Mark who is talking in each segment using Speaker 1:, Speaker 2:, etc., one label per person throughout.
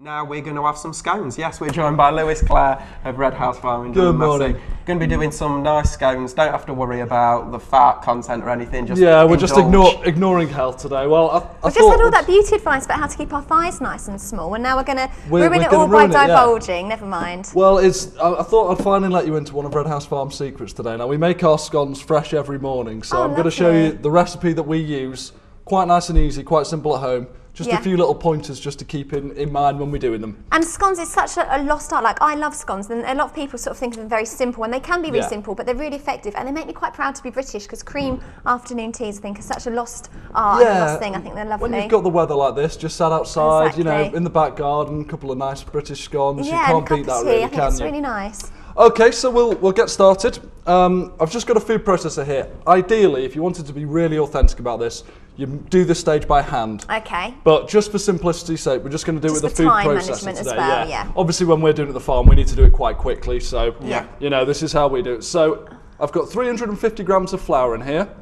Speaker 1: Now we're going to have some scones. Yes, we're joined by Lewis Clare of Red House Farm in Dunham Massey. Going to be doing some nice scones. Don't have to worry about the fat content or anything. Just
Speaker 2: we're just ignoring health today. Well,
Speaker 3: we just had all that beauty advice about how to keep our thighs nice and small, and now we're going to ruin it all by divulging. Never mind.
Speaker 2: Well, I thought I'd finally let you into one of Red House Farm's secrets today. Now we make our scones fresh every morning, so I'm going to show you the recipe that we use. Quite nice and easy, quite simple at home. Just a few little pointers just to keep in mind when we're doing them. And scones is such a lost art. Like, I love scones, and a lot of people sort of think of them very simple, and they can be really simple, but they're really effective, and they make me quite proud to be British, because cream afternoon teas, I think, are such a lost art and a lost thing. I think they're lovely. When you've got the weather like this, just sat outside, you know, in the back garden, a couple of nice British scones, you can't beat that really, can you? It's really nice. Okay, so we'll get started. I've just got a food processor here. Ideally, if you wanted to be really authentic about this, you do this stage by hand. Okay. But just for simplicity's sake, we're just going to do it with a food processor today. Well, obviously, when we're doing it at the farm, we need to do it quite quickly. So, you know, this is how we do it. So, I've got 350 grams of flour in here,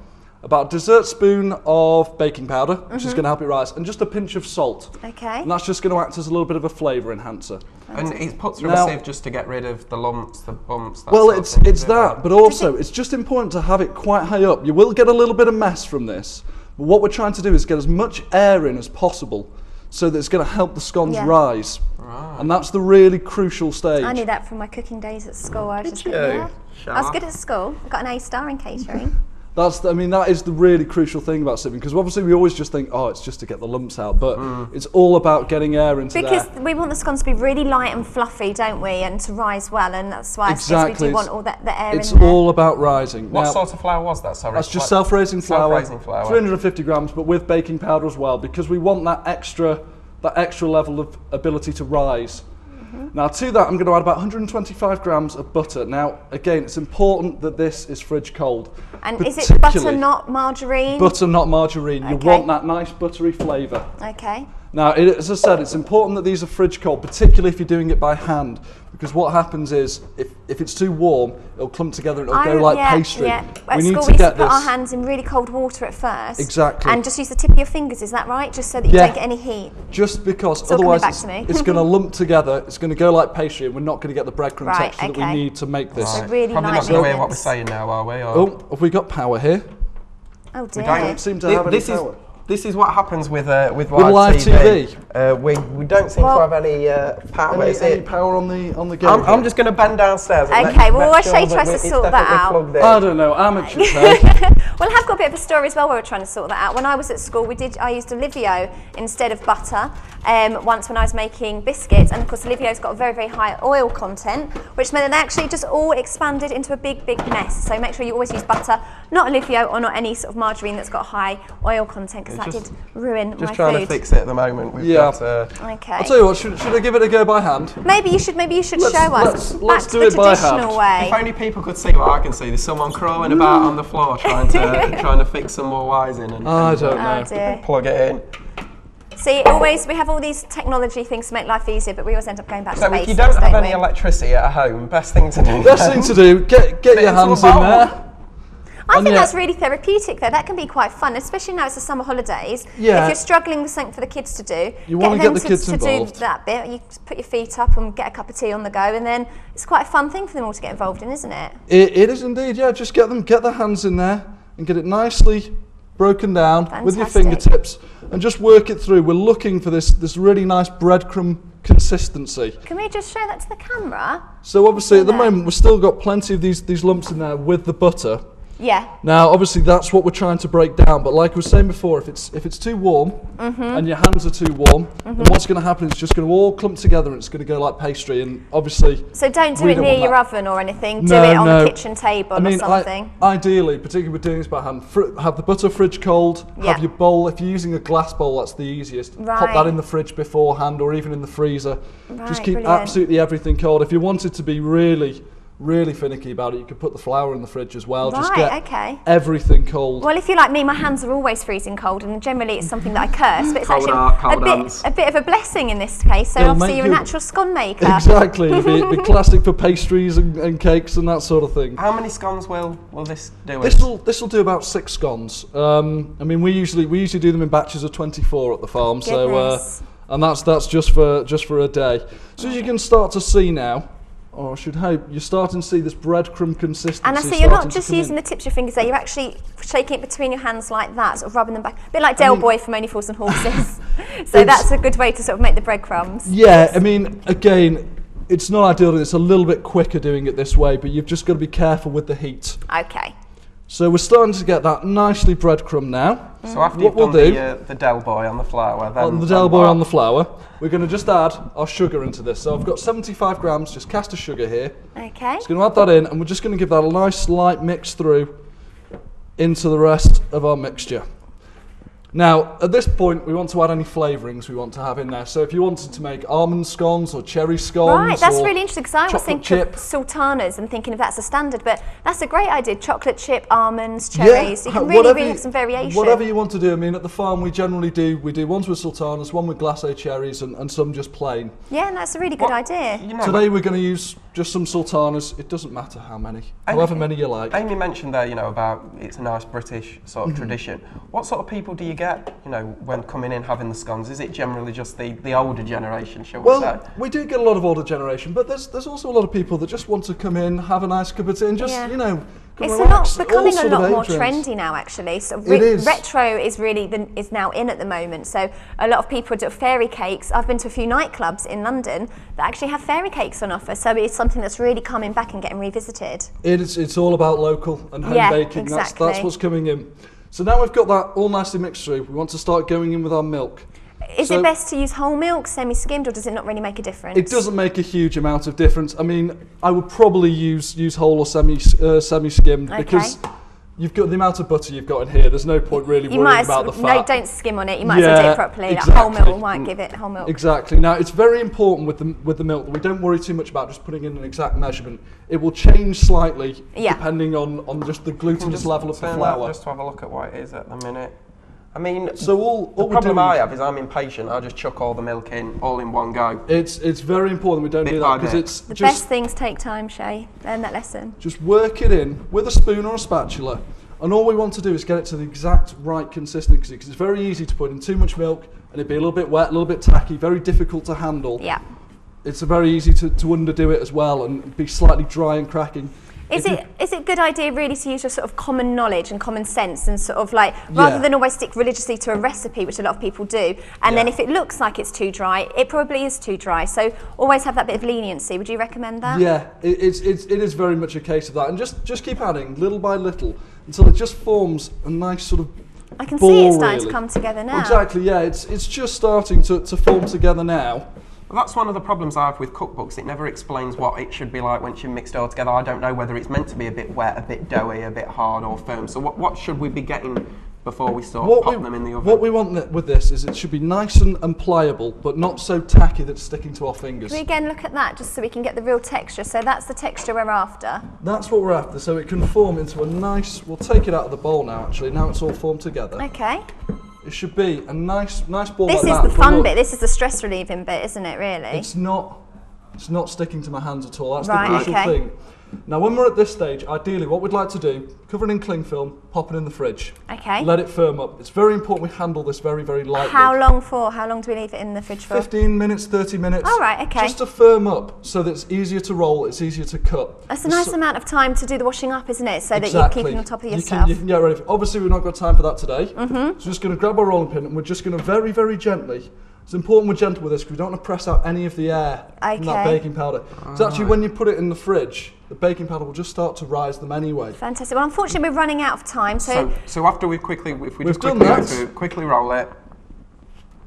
Speaker 2: about a dessert spoon of baking powder, which is going to help it rise, and just a pinch of salt. Okay. And that's just going to act as a little bit of a flavour enhancer. And it's put through a sieve just to get rid of the lumps, the bumps. Well, it's that, but also it's just important to have it quite high up. You will get a little bit of mess from this. But what we're trying to do is get as much air in as possible, so that it's going to help the scones rise. Right. And that's the really crucial stage. I knew that from my cooking days at school. I was good at school. I got an A star in catering. That is the really crucial thing about sieving, because obviously we always just think, oh, it's just to get the lumps out, but it's all about getting air into there. Because we want the scones to be really light and fluffy, don't we, and to rise well, and that's why I suppose we do want all the air in there. It's all about rising. What sort of flour was that, sorry? That's just self-raising flour, 350 grams, but with baking powder as well, because we want that extra level of ability to rise. Now to that I'm going to add about 125 grams of butter. Now again, it's important that this is fridge cold. And is it butter, not margarine? Butter, not margarine. You want that nice buttery flavour. Okay. Now, as I said, it's important that these are fridge cold, particularly if you're doing it by hand, because what happens is, if it's too warm, it'll clump together and it'll go like pastry. Yeah. At school, we used to put our hands in really cold water at first. Exactly. And just use the tip of your fingers, is that right? Just so that you don't get any heat. Just because, otherwise it's going to lump together, it's going to go like pastry, and we're not going to get the breadcrumb texture that we need to make this. So really probably not going to hear what we're saying now, are we? Or? Oh, have we got power here? Oh dear. We don't seem to have any power. This is what happens with live TV. We don't seem to have any power. Any power on the game. I'm just going to bend downstairs. Okay, well, while Shay tries to sort that out. I don't know, amateurs. Well, I have got a bit of a story as well where we're trying to sort that out. When I was at school, I used Olivio instead of butter once when I was making biscuits, and of course Olivio's got a very, very high oil content, which meant that they actually just all expanded into a big, big mess. So make sure you always use butter, not Olivio or not any sort of margarine that's got high oil content, because that did ruin my food. Just trying to fix it at the moment. We've got, okay. I'll tell you what, should I give it a go by hand? Maybe you should show us. Let's do it by hand. Way. If only people could see what I can see. There's someone crawling about on the floor trying to fix some more wires in. I don't know. Plug it in. See, we have all these technology things to make life easier, but we always end up going back to basics. So if you don't have any electricity at home, best thing to do, get your hands in there. I think that's really therapeutic though. That can be quite fun, especially now it's the summer holidays. Yeah. If you're struggling with something for the kids to do, you want to get the kids involved. Do that bit. You put your feet up and get a cup of tea on the go, and then it's quite a fun thing for them all to get involved in, isn't it? It is indeed, yeah. Just get their hands in there and get it nicely broken down with your fingertips and just work it through. We're looking for this really nice breadcrumb consistency. Can we just show that to the camera? So obviously at the moment we've still got plenty of these lumps in there with the butter. Yeah. Now, obviously, that's what we're trying to break down. But like I was saying before, if it's too warm and your hands are too warm, then what's going to happen is it's just going to all clump together and it's going to go like pastry. And obviously, so don't do it near your oven or anything. Do it on the kitchen table or something. Ideally, particularly with doing this by hand, have the butter fridge cold. Have your bowl. If you're using a glass bowl, that's the easiest. Pop that in the fridge beforehand or even in the freezer. Just keep absolutely everything cold. If you wanted to be really finicky about it, you could put the flour in the fridge as well. Just get everything cold. Well, if you're like me, my hands are always freezing cold, and generally it's something that I curse, but it's actually a bit of a blessing in this case. So obviously you're a natural scone maker. Exactly. It'd be classic for pastries and cakes and that sort of thing. How many scones will this do? This will do about 6 scones. I mean, we usually do them in batches of 24 at the farm. Goodness. So and that's just for a day. So as you can start to see now, or I should hope, you're starting to see this breadcrumb consistency.
Speaker 3: And I see you're not just using the tips of your fingers there, you're actually shaking it between your hands like that, sort of rubbing them back. A bit like Del Boy from Only Fools and Horses. So that's a good way to sort of make the breadcrumbs.
Speaker 2: Yeah, I mean, again, it's not ideal, it's a little bit quicker doing it this way, but you've just got to be careful with the heat.
Speaker 3: Okay.
Speaker 2: So we're starting to get that nicely breadcrumb now.
Speaker 1: So after you've done the Del Boy on the flour, then...
Speaker 2: The Del Boy on the flour, we're going to just add our sugar into this. So I've got 75 grams, just cast of sugar here.
Speaker 3: Okay.
Speaker 2: Just going to add that in, and we're just going to give that a nice light mix through into the rest of our mixture. Now, at this point, we want to add any flavourings we want to have in there. So if you wanted to make almond scones or cherry scones,
Speaker 3: right, that's really interesting, because I was thinking of
Speaker 2: chip.
Speaker 3: sultanas and thinking if that's a standard, but that's a great idea. Chocolate chip, almonds, cherries. You can really have some variation.
Speaker 2: Whatever you want to do. I mean, at the farm, we generally do ones with sultanas, one with glacé cherries, and some just plain.
Speaker 3: Yeah, and that's a really good idea.
Speaker 2: Today we're going to use just some sultanas. It doesn't matter how many, however many you like.
Speaker 1: Amy mentioned there, about it's a nice British sort of tradition. What sort of people do you get, when coming in having the scones? Is it generally just the older generation, shall we say?
Speaker 2: Well, we do get a lot of older generation, but there's also a lot of people that just want to come in, have a nice cup of tea, and just
Speaker 3: it's becoming a lot more trendy now, actually. So
Speaker 2: it is.
Speaker 3: Retro is really is now in at the moment. So a lot of people do fairy cakes. I've been to a few nightclubs in London that actually have fairy cakes on offer. So it's something that's really coming back and getting revisited.
Speaker 2: It's all about local and home baking.
Speaker 3: Exactly.
Speaker 2: That's what's coming in. So now we've got that all nicely mixed through, we want to start going in with our milk.
Speaker 3: Is it best to use whole milk, semi-skimmed, or does it not really make a difference?
Speaker 2: It doesn't make a huge amount of difference. I mean, I would probably use whole or semi-skimmed because you've got the amount of butter you've got in here. There's no point really worrying about the fat.
Speaker 3: No, don't skim on it. You might as well do it properly.
Speaker 2: Exactly.
Speaker 3: Like whole milk might give it whole milk.
Speaker 2: Exactly. Now, it's very important with the milk that we don't worry too much about just putting in an exact measurement. It will change slightly depending on just the glutinous level of the flour.
Speaker 1: Just to have a look at what it is at the minute. I mean,
Speaker 2: so
Speaker 1: the problem I have is I'm impatient. I just chuck all the milk in, all in one go.
Speaker 2: It's very important we don't do that because it's
Speaker 3: the best things take time, Shay. Learn that lesson.
Speaker 2: Just work it in with a spoon or a spatula, and all we want to do is get it to the exact right consistency, because it's very easy to put in too much milk and it'd be a little bit wet, a little bit tacky, very difficult to handle.
Speaker 3: Yeah.
Speaker 2: It's very easy to underdo it as well and be slightly dry and cracking.
Speaker 3: Is it a good idea really to use your sort of common knowledge and common sense and sort of like, rather than always stick religiously to a recipe, which a lot of people do, and then if it looks like it's too dry, it probably is too dry. So always have that bit of leniency. Would you recommend that?
Speaker 2: Yeah, it is very much a case of that. And just keep adding little by little until it just forms a nice sort of
Speaker 3: I can see it's starting to come together now.
Speaker 2: Exactly, yeah, it's just starting to form together now.
Speaker 1: Well, that's one of the problems I have with cookbooks. It never explains what it should be like once you mix it all together. I don't know whether it's meant to be a bit wet, a bit doughy, a bit hard or firm. So what should we be getting before we start popping them in the oven?
Speaker 2: What we want with this is it should be nice and pliable, but not so tacky that it's sticking to our fingers.
Speaker 3: Can we again look at that just so we can get the real texture? So that's the texture we're after.
Speaker 2: That's what we're after, so it can form into a nice, we'll take it out of the bowl now actually, now it's all formed together.
Speaker 3: Okay.
Speaker 2: It should be a nice ball like that.
Speaker 3: This is the fun bit, this is the stress relieving bit, isn't it, really?
Speaker 2: It's not sticking to my hands at all, that's the crucial thing. Now when we're at this stage, ideally what we'd like to do, cover it in cling film, pop it in the fridge.
Speaker 3: Okay.
Speaker 2: Let it firm up. It's very important we handle this very, very lightly.
Speaker 3: How long for? How long do we leave it in the fridge for?
Speaker 2: 15 minutes, 30 minutes.
Speaker 3: All right, okay.
Speaker 2: Just to firm up so that it's easier to roll, it's easier to cut.
Speaker 3: That's a nice amount of time to do the washing up, isn't it? So that you're keeping on top of yourself.
Speaker 2: You can get ready. Obviously we've not got time for that today. So we're just going to grab our rolling pin and we're just going to very, very gently. It's important we're gentle with this because we don't want to press out any of the air from that baking powder. So actually when you put it in the fridge, the baking powder will just start to rise them anyway.
Speaker 3: Fantastic. Well, unfortunately we're running out of time. So
Speaker 1: after we've quickly roll it.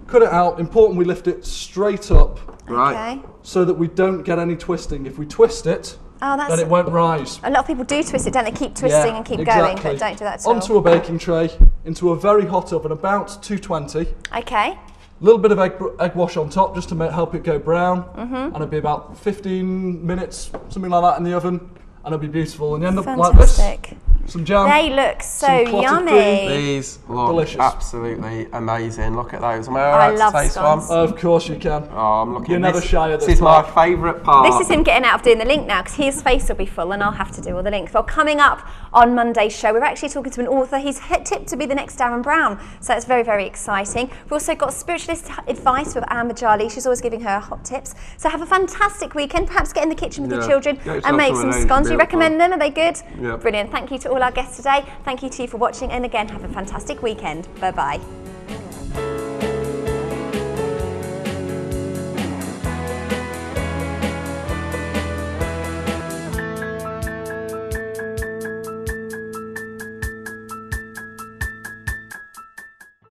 Speaker 2: Cut it out. Important we lift it straight up.
Speaker 3: Right.
Speaker 2: So that we don't get any twisting. If we twist it, then it won't rise.
Speaker 3: A lot of people do twist it, don't they? Keep twisting and keep going, but don't do that at all.
Speaker 2: Onto a baking tray, into a very hot oven, about 220.
Speaker 3: Okay.
Speaker 2: A little bit of egg wash on top just to help it go brown, and it'll be about 15 minutes, something like that in the oven, and it'll be beautiful. And you end up like this, Some jam.
Speaker 3: They look so
Speaker 2: clotted
Speaker 3: yummy.
Speaker 1: These look
Speaker 2: Delicious.
Speaker 1: absolutely amazing. Look at those. Am I alright
Speaker 3: love
Speaker 1: to taste
Speaker 3: scones.
Speaker 1: one?
Speaker 2: Of course you can.
Speaker 1: Oh, I'm looking.
Speaker 2: You're never shy of this.
Speaker 1: This is my favourite part.
Speaker 3: This is him getting out of doing the link now because his face will be full and I'll have to do all the links. Well, coming up on Monday's show, we're actually talking to an author. He's tipped to be the next Darren Brown, so it's very, very exciting. We've also got spiritualist advice with Amber Jolly. She's always giving her hot tips. So have a fantastic weekend. Perhaps get in the kitchen with your children and make some scones. You recommend them? Are they good?
Speaker 1: Yeah.
Speaker 3: Brilliant. Thank you to all our guests today. Thank you to you for watching, and again, have a fantastic weekend. Bye-bye.